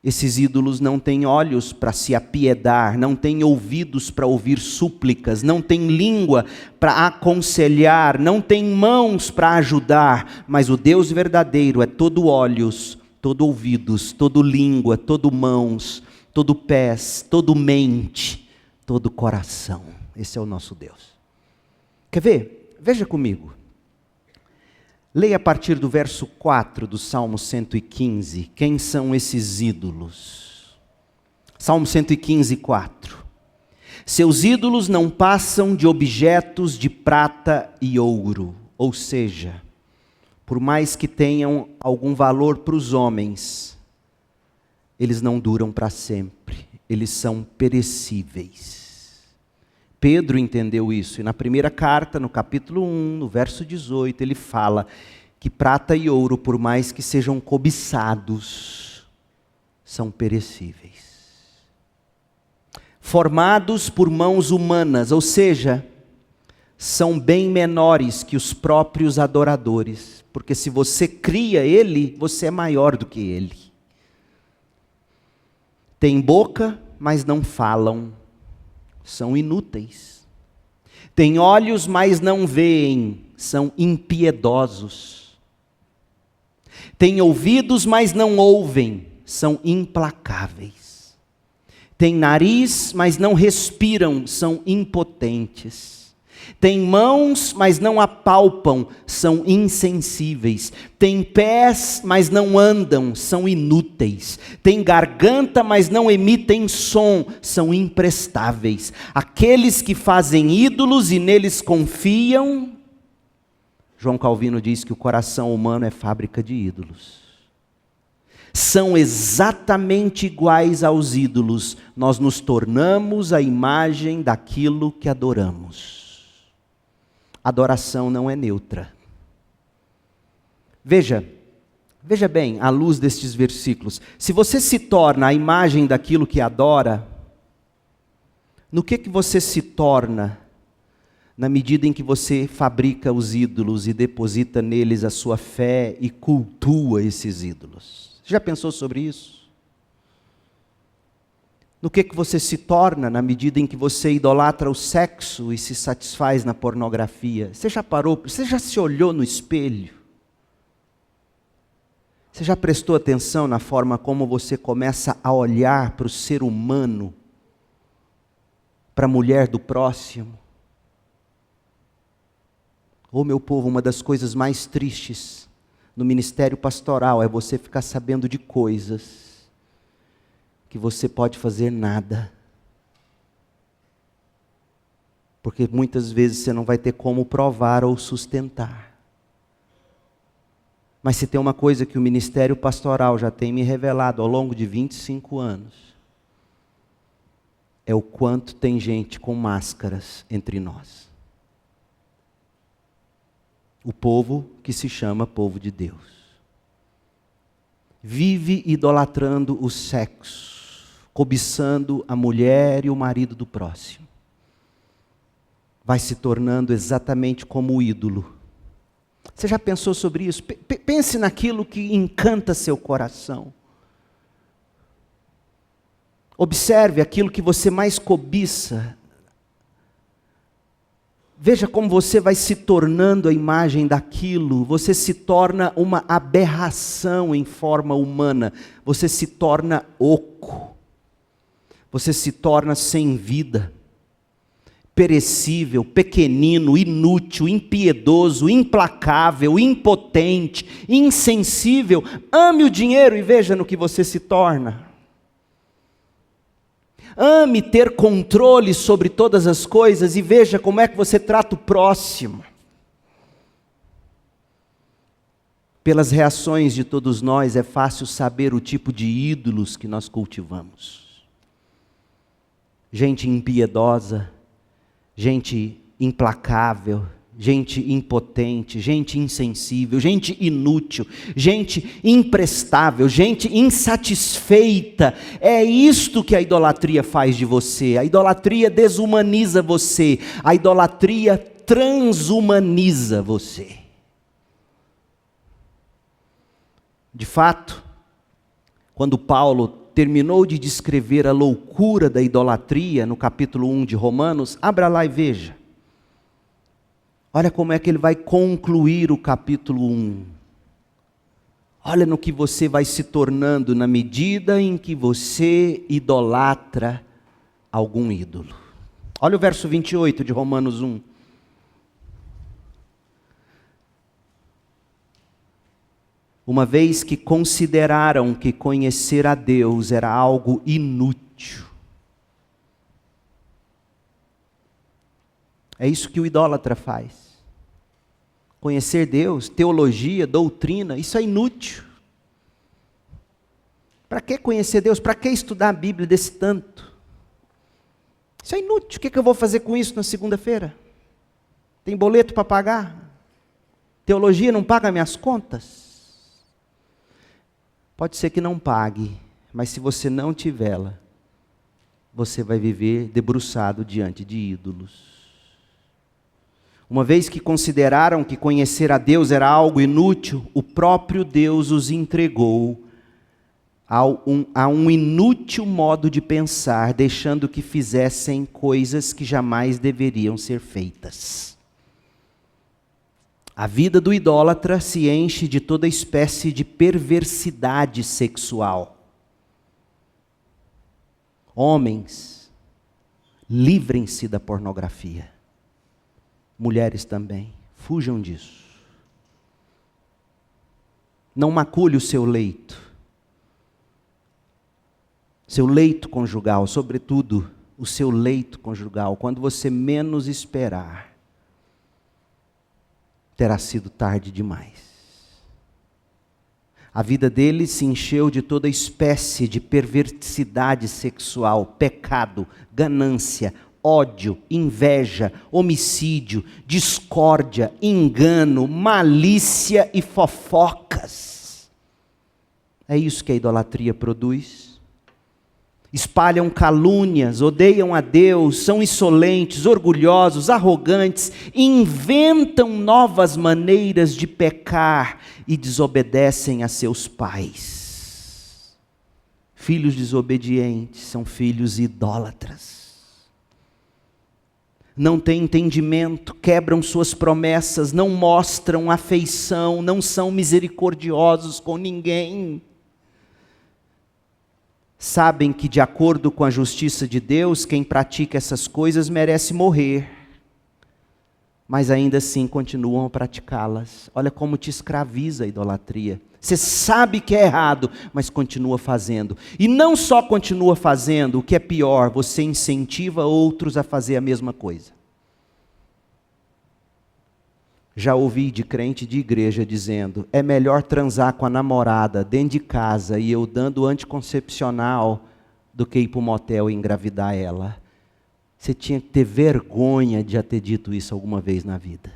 esses ídolos não têm olhos para se apiedar, não têm ouvidos para ouvir súplicas, não têm língua para aconselhar, não têm mãos para ajudar, mas o Deus verdadeiro é todo olhos, todo ouvidos, todo língua, todo mãos, todo pés, todo mente, todo coração. Esse é o nosso Deus. Quer ver? Veja comigo. Leia a partir do verso 4 do Salmo 115. Quem são esses ídolos? Salmo 115, 4. Seus ídolos não passam de objetos de prata e ouro. Ou seja, por mais que tenham algum valor para os homens, eles não duram para sempre. Eles são perecíveis. Pedro entendeu isso, e na primeira carta, no capítulo 1, no verso 18, ele fala que prata e ouro, por mais que sejam cobiçados, são perecíveis. Formados por mãos humanas, ou seja, são bem menores que os próprios adoradores, porque se você cria ele, você é maior do que ele. Tem boca, mas não falam. São inúteis. Têm olhos, mas não veem, são impiedosos. Têm ouvidos, mas não ouvem, são implacáveis. Têm nariz, mas não respiram, são impotentes. Têm mãos, mas não apalpam, são insensíveis. Têm pés, mas não andam, são inúteis. Têm garganta, mas não emitem som, são imprestáveis. Aqueles que fazem ídolos e neles confiam, João Calvino diz que o coração humano é fábrica de ídolos. São exatamente iguais aos ídolos. Nós nos tornamos a imagem daquilo que adoramos. Adoração não é neutra. Veja bem, à luz destes versículos, se você se torna a imagem daquilo que adora, no que você se torna? na medida em que você fabrica os ídolos e deposita neles a sua fé e cultua esses ídolos. Você já pensou sobre isso? No que você se torna na medida em que você idolatra o sexo e se satisfaz na pornografia? Você já parou, você já se olhou no espelho? Você já prestou atenção na forma como você começa a olhar para o ser humano, para a mulher do próximo? Ô meu povo, uma das coisas mais tristes no ministério pastoral é você ficar sabendo de coisas que você pode fazer nada. Porque muitas vezes você não vai ter como provar ou sustentar. Mas se tem uma coisa que o ministério pastoral já tem me revelado ao longo de 25 anos, é o quanto tem gente com máscaras entre nós. O povo que se chama povo de Deus vive idolatrando o sexo, cobiçando a mulher e o marido do próximo. Vai se tornando exatamente como o ídolo. Você já pensou sobre isso? Pense naquilo que encanta seu coração. Observe aquilo que você mais cobiça. Veja como você vai se tornando a imagem daquilo. Você se torna uma aberração em forma humana. Você se torna oco. Você se torna sem vida, perecível, pequenino, inútil, impiedoso, implacável, impotente, insensível. Ame o dinheiro e veja no que você se torna. Ame ter controle sobre todas as coisas e veja como é que você trata o próximo. Pelas reações de todos nós é fácil saber o tipo de ídolos que nós cultivamos. Gente impiedosa, gente implacável, gente impotente, gente insensível, gente inútil, gente imprestável, gente insatisfeita. É isto que a idolatria faz de você. A idolatria desumaniza você. A idolatria transhumaniza você. De fato, quando Paulo terminou de descrever a loucura da idolatria no capítulo 1 de Romanos, abra lá e veja. Olha como é que ele vai concluir o capítulo 1. Olha no que você vai se tornando na medida em que você idolatra algum ídolo. Olha o verso 28 de Romanos 1. Uma vez que consideraram que conhecer a Deus era algo inútil. É isso que o idólatra faz. Conhecer Deus, teologia, doutrina, isso é inútil. Para que conhecer Deus? Para que estudar a Bíblia desse tanto? Isso é inútil. O que eu vou fazer com isso na segunda-feira? Tem boleto para pagar? Teologia não paga minhas contas? Pode ser que não pague, mas se você não tivê-la, você vai viver debruçado diante de ídolos. Uma vez que consideraram que conhecer a Deus era algo inútil, o próprio Deus os entregou a um inútil modo de pensar, deixando que fizessem coisas que jamais deveriam ser feitas. A vida do idólatra se enche de toda espécie de perversidade sexual. Homens, livrem-se da pornografia. Mulheres também, fujam disso. Não macule o seu leito conjugal, sobretudo o seu leito conjugal, quando você menos esperar. Terá sido tarde demais. A vida dele se encheu de toda espécie de perversidade sexual, pecado, ganância, ódio, inveja, homicídio, discórdia, engano, malícia e fofocas. É isso que a idolatria produz. espalham calúnias, odeiam a Deus, são insolentes, orgulhosos, arrogantes, inventam novas maneiras de pecar e desobedecem a seus pais. Filhos desobedientes são filhos idólatras. Não têm entendimento, quebram suas promessas, não mostram afeição, não são misericordiosos com ninguém. Sabem que, de acordo com a justiça de Deus, quem pratica essas coisas merece morrer, mas ainda assim continuam a praticá-las. Olha como te escraviza a idolatria. Você sabe que é errado, mas continua fazendo. E não só continua fazendo, o que é pior, você incentiva outros a fazer a mesma coisa. Já ouvi de crente de igreja dizendo, é melhor transar com a namorada dentro de casa e eu dando anticoncepcional do que ir para o motel e engravidar ela. Você tinha que ter vergonha de já ter dito isso alguma vez na vida.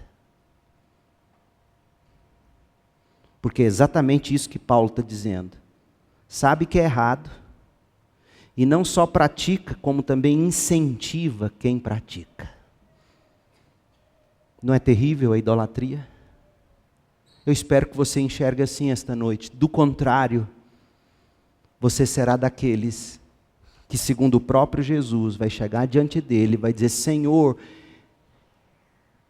Porque é exatamente isso que Paulo está dizendo. Sabe que é errado. E não só pratica, como também incentiva quem pratica. Não é terrível a idolatria? Eu espero que você enxergue assim esta noite. Do contrário, você será daqueles que, segundo o próprio Jesus, vai chegar diante dele e vai dizer, Senhor,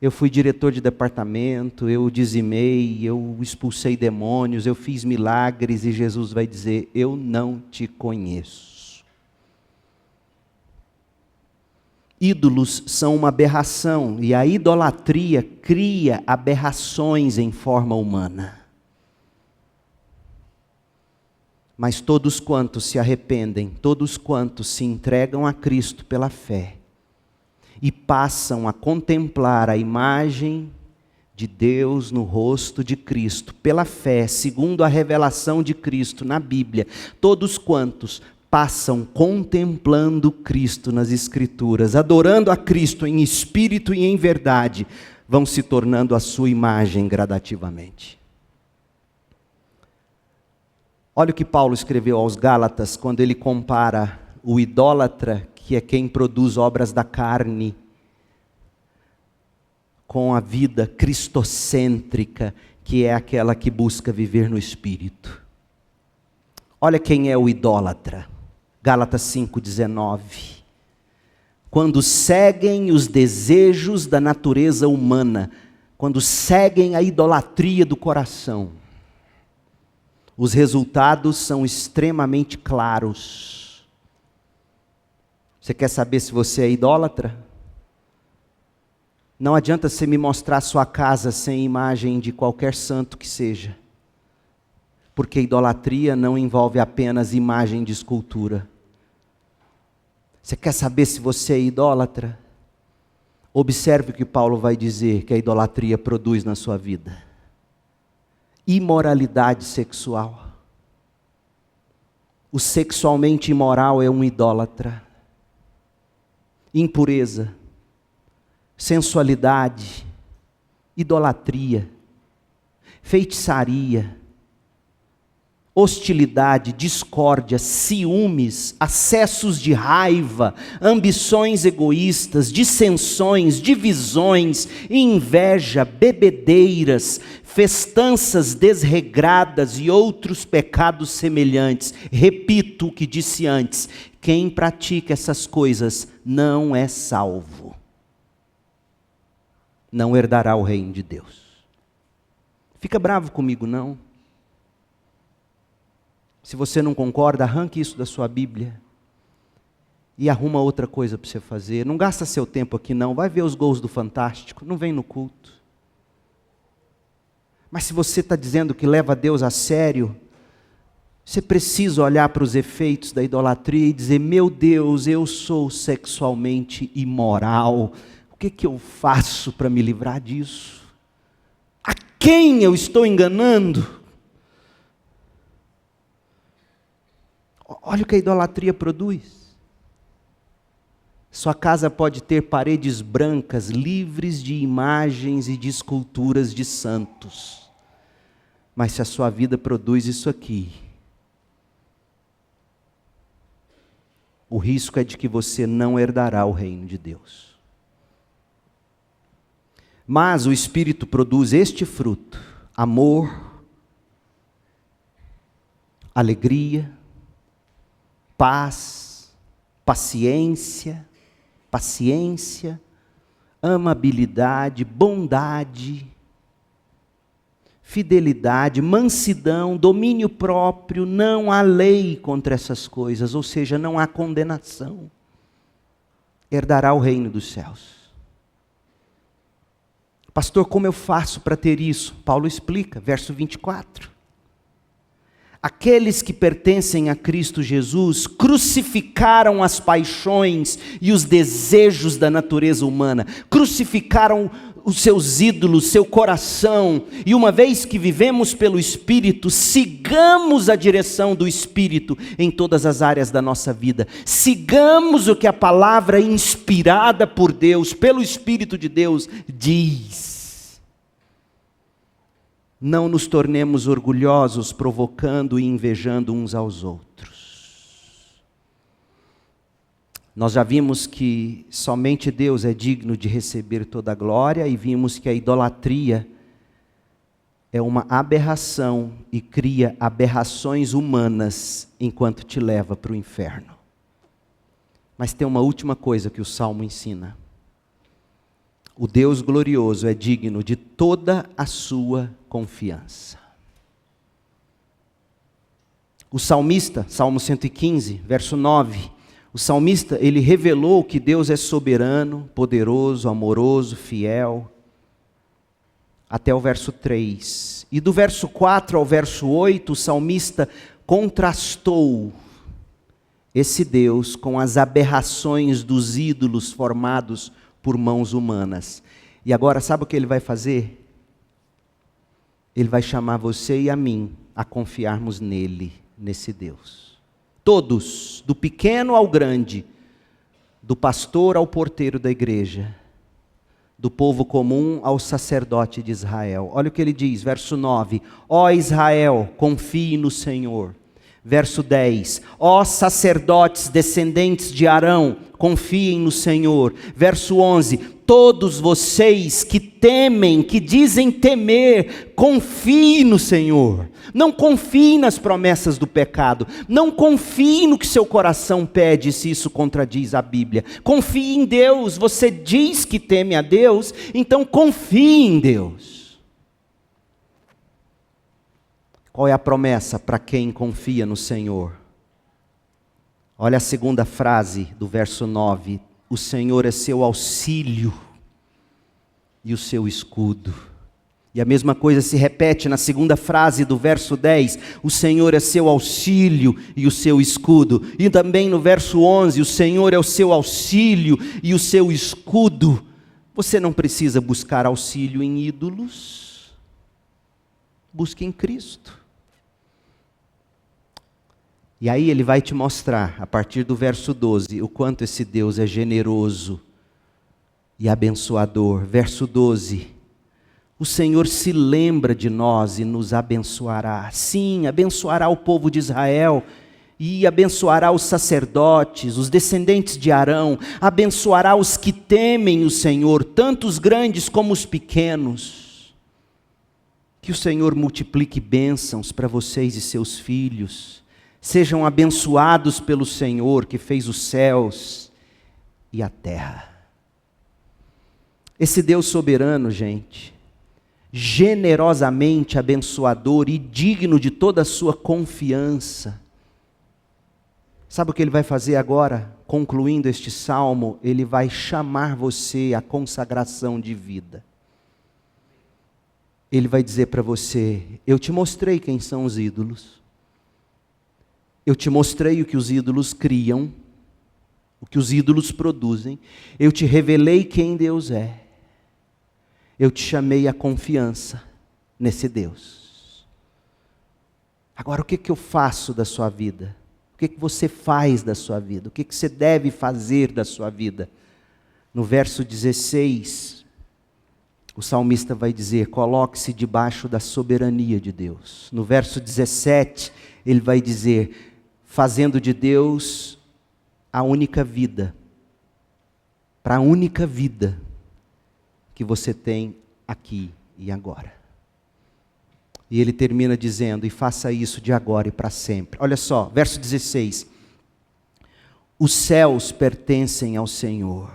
eu fui diretor de departamento, eu dizimei, eu expulsei demônios, eu fiz milagres, e Jesus vai dizer, eu não te conheço. Ídolos são uma aberração, e a idolatria cria aberrações em forma humana. Mas todos quantos se arrependem, todos quantos se entregam a Cristo pela fé, e passam a contemplar a imagem de Deus no rosto de Cristo, pela fé, segundo a revelação de Cristo na Bíblia, todos quantos passam contemplando Cristo nas Escrituras, adorando a Cristo em espírito e em verdade, vão se tornando a sua imagem gradativamente. Olha o que Paulo escreveu aos Gálatas, quando ele compara o idólatra, que é quem produz obras da carne, com a vida cristocêntrica, que é aquela que busca viver no Espírito. Olha quem é o idólatra. Gálatas 5,19. Quando seguem os desejos da natureza humana, quando seguem a idolatria do coração, os resultados são extremamente claros. Você quer saber se você é idólatra? Não adianta você me mostrar sua casa sem imagem de qualquer santo que seja. Porque idolatria não envolve apenas imagem de escultura. Você quer saber se você é idólatra? Observe o que Paulo vai dizer que a idolatria produz na sua vida. Imoralidade sexual. O sexualmente imoral é um idólatra. Impureza, sensualidade, idolatria, feitiçaria, hostilidade, discórdia, ciúmes, acessos de raiva, ambições egoístas, dissensões, divisões, inveja, bebedeiras, festanças desregradas e outros pecados semelhantes. Repito o que disse antes, quem pratica essas coisas não é salvo. Não herdará o reino de Deus. Fica bravo comigo, não. Se você não concorda, arranque isso da sua Bíblia e arruma outra coisa para você fazer. Não gasta seu tempo aqui não, vai ver os gols do Fantástico, não vem no culto. Mas se você está dizendo que leva Deus a sério, você precisa olhar para os efeitos da idolatria e dizer, meu Deus, eu sou sexualmente imoral, o que eu faço para me livrar disso? A quem eu estou enganando? Olha o que a idolatria produz. Sua casa pode ter paredes brancas, livres de imagens e de esculturas de santos. Mas se a sua vida produz isso aqui, o risco é de que você não herdará o reino de Deus. Mas o Espírito produz este fruto: amor, alegria, paz, paciência, amabilidade, bondade, fidelidade, mansidão, domínio próprio. Não há lei contra essas coisas, ou seja, não há condenação. Herdará o reino dos céus. Pastor, como eu faço para ter isso? Paulo explica, verso 24. Aqueles que pertencem a Cristo Jesus crucificaram as paixões e os desejos da natureza humana, crucificaram os seus ídolos, seu coração, e uma vez que vivemos pelo Espírito, sigamos a direção do Espírito em todas as áreas da nossa vida. Sigamos o que a palavra inspirada por Deus, pelo Espírito de Deus, diz. Não nos tornemos orgulhosos, provocando e invejando uns aos outros. Nós já vimos que somente Deus é digno de receber toda a glória, e vimos que a idolatria é uma aberração e cria aberrações humanas enquanto te leva para o inferno. Mas tem uma última coisa que o Salmo ensina. O Deus glorioso é digno de toda a sua confiança. O salmista, Salmo 115, verso 9, o salmista, ele revelou que Deus é soberano, poderoso, amoroso, fiel, até o verso 3. E do verso 4 ao verso 8, o salmista contrastou esse Deus com as aberrações dos ídolos formados por mãos humanas. E agora sabe o que ele vai fazer? Ele vai chamar você e a mim a confiarmos nele, nesse Deus. Todos, do pequeno ao grande, do pastor ao porteiro da igreja, do povo comum ao sacerdote de Israel. Olha o que ele diz, verso 9: ó Israel, confie no Senhor. Verso 10, ó sacerdotes descendentes de Arão, confiem no Senhor. Verso 11, todos vocês que temem, que dizem temer, confiem no Senhor. Não confie nas promessas do pecado, não confie no que seu coração pede, se isso contradiz a Bíblia. Confie em Deus. Você diz que teme a Deus, então confie em Deus. Qual é a promessa para quem confia no Senhor? Olha a segunda frase do verso 9. O Senhor é seu auxílio e o seu escudo. E a mesma coisa se repete na segunda frase do verso 10. O Senhor é seu auxílio e o seu escudo. E também no verso 11. O Senhor é o seu auxílio e o seu escudo. Você não precisa buscar auxílio em ídolos. Busque em Cristo. E aí ele vai te mostrar, a partir do verso 12, o quanto esse Deus é generoso e abençoador. Verso 12, o Senhor se lembra de nós e nos abençoará. Sim, abençoará o povo de Israel e abençoará os sacerdotes, os descendentes de Arão, abençoará os que temem o Senhor, tanto os grandes como os pequenos. Que o Senhor multiplique bênçãos para vocês e seus filhos. Sejam abençoados pelo Senhor que fez os céus e a terra. Esse Deus soberano, gente, generosamente abençoador e digno de toda a sua confiança. Sabe o que ele vai fazer agora? Concluindo este salmo, ele vai chamar você à consagração de vida. Ele vai dizer para você: eu te mostrei quem são os ídolos. Eu te mostrei o que os ídolos criam, o que os ídolos produzem. Eu te revelei quem Deus é. Eu te chamei à confiança nesse Deus. Agora, o que eu faço da sua vida? O que você faz da sua vida? O que você deve fazer da sua vida? No verso 16, o salmista vai dizer: coloque-se debaixo da soberania de Deus. No verso 17, ele vai dizer: fazendo de Deus a única vida, para a única vida que você tem aqui e agora. E ele termina dizendo, e faça isso de agora e para sempre. Olha só, verso 16. Os céus pertencem ao Senhor.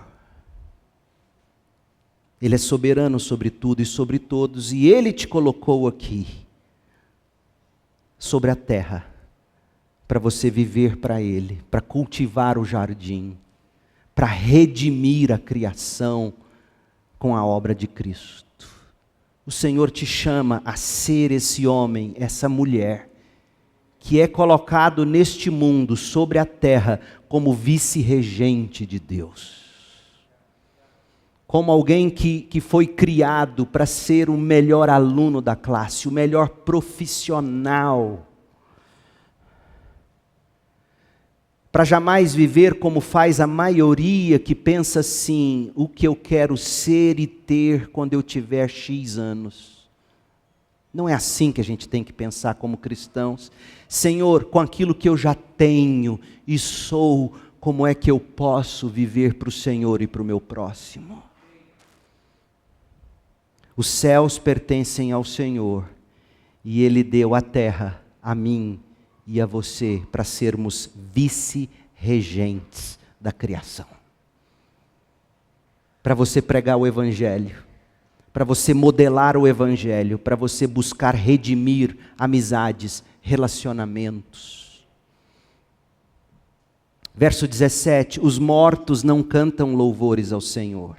Ele é soberano sobre tudo e sobre todos, e Ele te colocou aqui, sobre a terra, para você viver para Ele, para cultivar o jardim, para redimir a criação com a obra de Cristo. O Senhor te chama a ser esse homem, essa mulher, que é colocado neste mundo, sobre a terra, como vice-regente de Deus. Como alguém que foi criado para ser o melhor aluno da classe, o melhor profissional. Para jamais viver como faz a maioria que pensa assim, o que eu quero ser e ter quando eu tiver X anos. Não é assim que a gente tem que pensar como cristãos. Senhor, com aquilo que eu já tenho e sou, como é que eu posso viver para o Senhor e para o meu próximo? Os céus pertencem ao Senhor, e Ele deu a terra a mim e a você, para sermos vice-regentes da criação. Para você pregar o Evangelho, para você modelar o Evangelho, para você buscar redimir amizades, relacionamentos. Verso 17, os mortos não cantam louvores ao Senhor.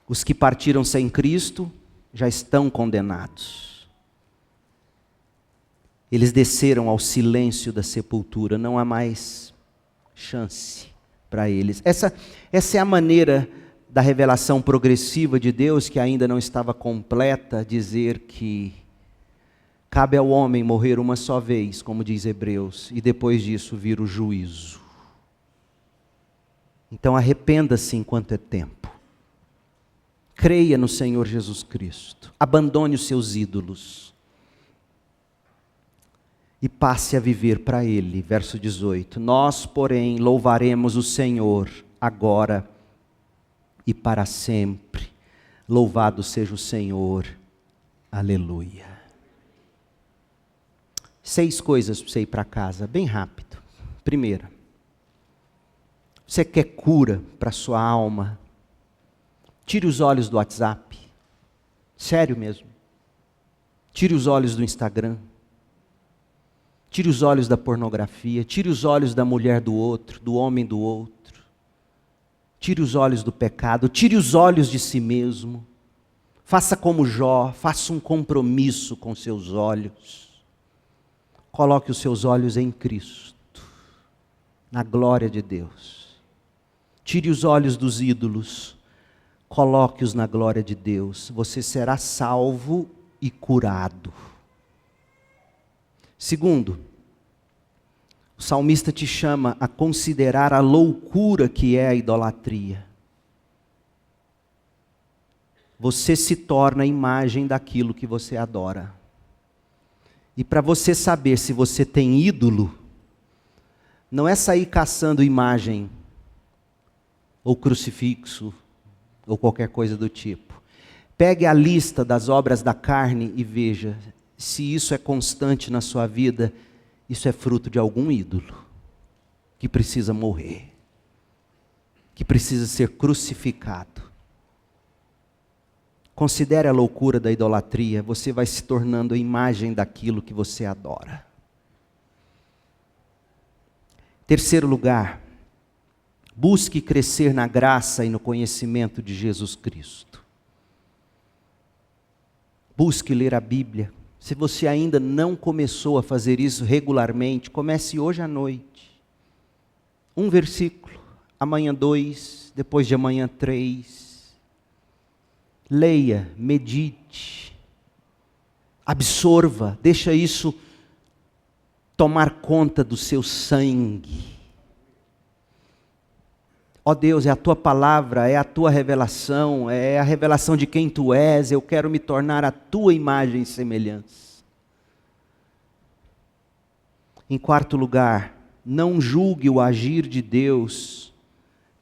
Os que partiram sem Cristo já estão condenados. Eles desceram ao silêncio da sepultura, não há mais chance para eles. Essa é a maneira da revelação progressiva de Deus, que ainda não estava completa, dizer que cabe ao homem morrer uma só vez, como diz Hebreus, e depois disso vir o juízo. Então arrependa-se enquanto é tempo. Creia no Senhor Jesus Cristo. Abandone os seus ídolos. E passe a viver para Ele. Verso 18. Nós, porém, louvaremos o Senhor agora e para sempre. Louvado seja o Senhor. Aleluia. 6 coisas para você ir para casa, bem rápido. Primeira, você quer cura para a sua alma? Tire os olhos do WhatsApp. Sério mesmo. Tire os olhos do Instagram. Tire os olhos da pornografia. Tire os olhos da mulher do outro, do homem do outro. Tire os olhos do pecado. Tire os olhos de si mesmo. Faça como Jó. Faça um compromisso com seus olhos. Coloque os seus olhos em Cristo, na glória de Deus. Tire os olhos dos ídolos. Coloque-os na glória de Deus. Você será salvo e curado. Segundo, o salmista te chama a considerar a loucura que é a idolatria. Você se torna a imagem daquilo que você adora. E para você saber se você tem ídolo, não é sair caçando imagem, ou crucifixo, ou qualquer coisa do tipo. Pegue a lista das obras da carne e veja se isso é constante na sua vida. Isso é fruto de algum ídolo que precisa morrer, que precisa ser crucificado. Considere a loucura da idolatria. Você vai se tornando a imagem daquilo que você adora. Terceiro lugar, busque crescer na graça e no conhecimento de Jesus Cristo. Busque ler a Bíblia. Se você ainda não começou a fazer isso regularmente, comece hoje à noite. 1 versículo, amanhã 2, depois de amanhã 3. Leia, medite, absorva, deixa isso tomar conta do seu sangue. Ó Deus, é a Tua palavra, é a Tua revelação, é a revelação de quem Tu és, eu quero me tornar a Tua imagem e semelhança. Em quarto lugar, Não julgue o agir de Deus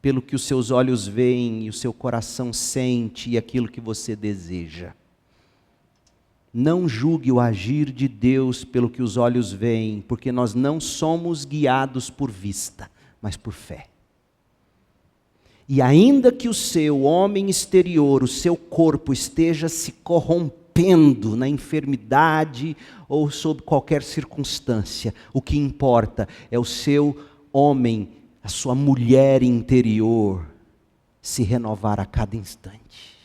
pelo que os seus olhos veem e o seu coração sente e aquilo que você deseja. Não julgue o agir de Deus pelo que os olhos veem, porque nós não somos guiados por vista, mas por fé. E ainda que o seu homem exterior, o seu corpo esteja se corrompendo na enfermidade ou sob qualquer circunstância, o que importa é o seu homem, a sua mulher interior se renovar a cada instante.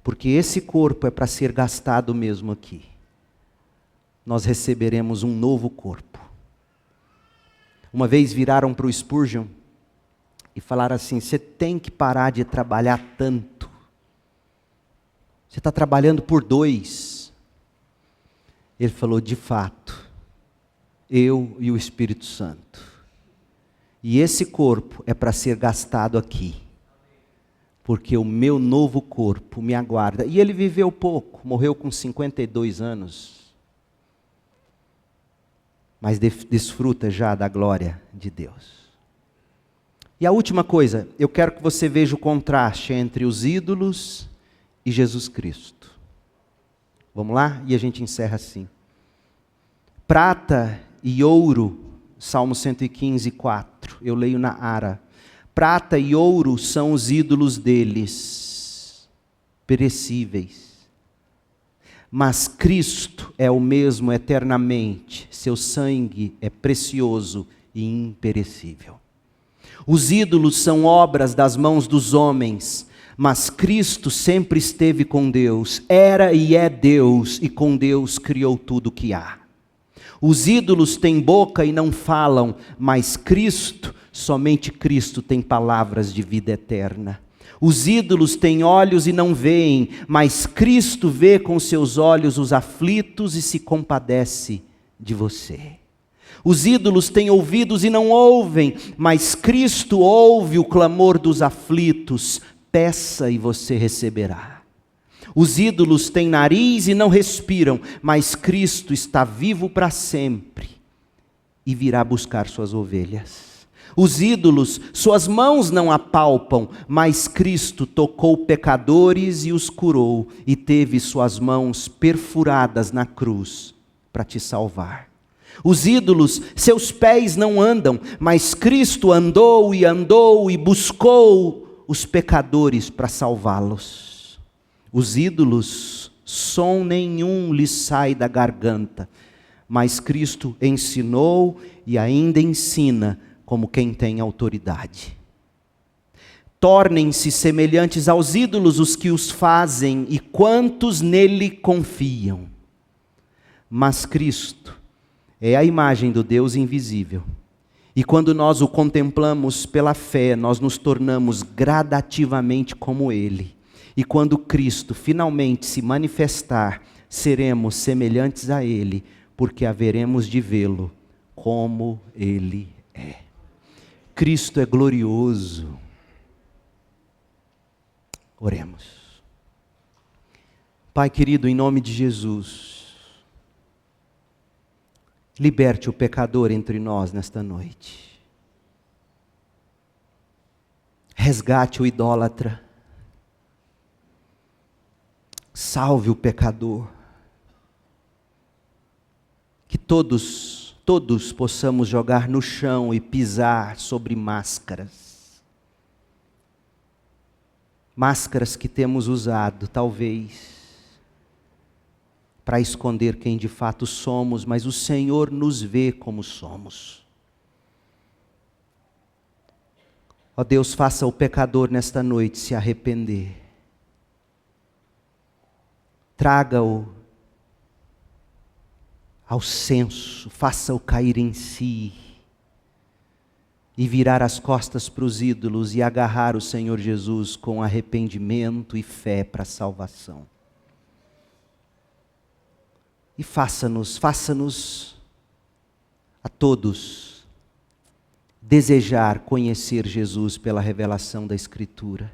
Porque esse corpo é para ser gastado mesmo aqui. Nós receberemos um novo corpo. Uma vez viraram para o Spurgeon e falaram assim: você tem que parar de trabalhar tanto. Você está trabalhando por 2. Ele falou: de fato, eu e o Espírito Santo. E esse corpo é para ser gastado aqui. Porque o meu novo corpo me aguarda. E ele viveu pouco, morreu com 52 anos. Mas desfruta já da glória de Deus. E a última coisa, eu quero que você veja o contraste entre os ídolos e Jesus Cristo. Vamos lá? E a gente encerra assim. Prata e ouro, Salmo 115, 4. Eu leio na Ara. Prata e ouro são os ídolos deles, perecíveis. Mas Cristo é o mesmo eternamente, seu sangue é precioso e imperecível. Os ídolos são obras das mãos dos homens, mas Cristo sempre esteve com Deus, era e é Deus, e com Deus criou tudo o que há. Os ídolos têm boca e não falam, mas Cristo, somente Cristo tem palavras de vida eterna. Os ídolos têm olhos e não veem, mas Cristo vê com seus olhos os aflitos e se compadece de você. Os ídolos têm ouvidos e não ouvem, mas Cristo ouve o clamor dos aflitos. Peça e você receberá. Os ídolos têm nariz e não respiram, mas Cristo está vivo para sempre e virá buscar suas ovelhas. Os ídolos, suas mãos não apalpam, mas Cristo tocou pecadores e os curou, e teve suas mãos perfuradas na cruz para te salvar. Os ídolos, seus pés não andam, mas Cristo andou e buscou os pecadores para salvá-los. Os ídolos, som nenhum lhes sai da garganta, mas Cristo ensinou e ainda ensina como quem tem autoridade. Tornem-se semelhantes aos ídolos os que os fazem e quantos nele confiam. Mas Cristo é a imagem do Deus invisível. E quando nós o contemplamos pela fé, nós nos tornamos gradativamente como Ele. E quando Cristo finalmente se manifestar, seremos semelhantes a Ele, porque haveremos de vê-lo como Ele é. Cristo é glorioso. Oremos. Pai querido, em nome de Jesus, liberte o pecador entre nós nesta noite. Resgate o idólatra. Salve o pecador. Que todos possamos jogar no chão e pisar sobre máscaras. Máscaras que temos usado, talvez, para esconder quem de fato somos, mas o Senhor nos vê como somos. Ó Deus, faça o pecador nesta noite se arrepender. Traga-o ao senso, faça-o cair em si e virar as costas para os ídolos e agarrar o Senhor Jesus com arrependimento e fé para a salvação. E faça-nos a todos desejar conhecer Jesus pela revelação da Escritura,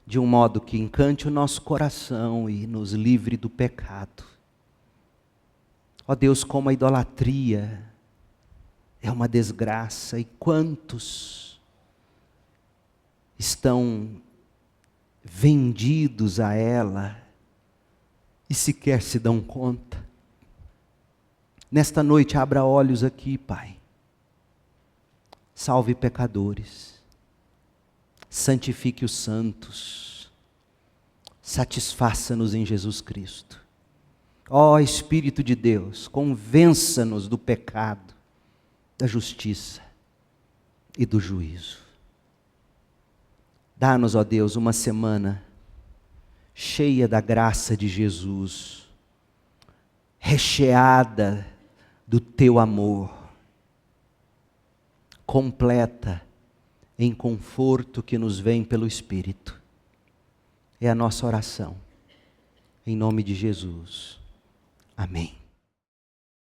de um modo que encante o nosso coração e nos livre do pecado. Ó Deus, como a idolatria é uma desgraça, e quantos estão vendidos a ela e sequer se dão conta. Nesta noite, abra olhos aqui, Pai. Salve pecadores, santifique os santos, satisfaça-nos em Jesus Cristo. Ó Espírito de Deus, convença-nos do pecado, da justiça e do juízo. Dá-nos, ó Deus, uma semana cheia da graça de Jesus, recheada do teu amor, completa em conforto que nos vem pelo Espírito. É a nossa oração, em nome de Jesus. Amém.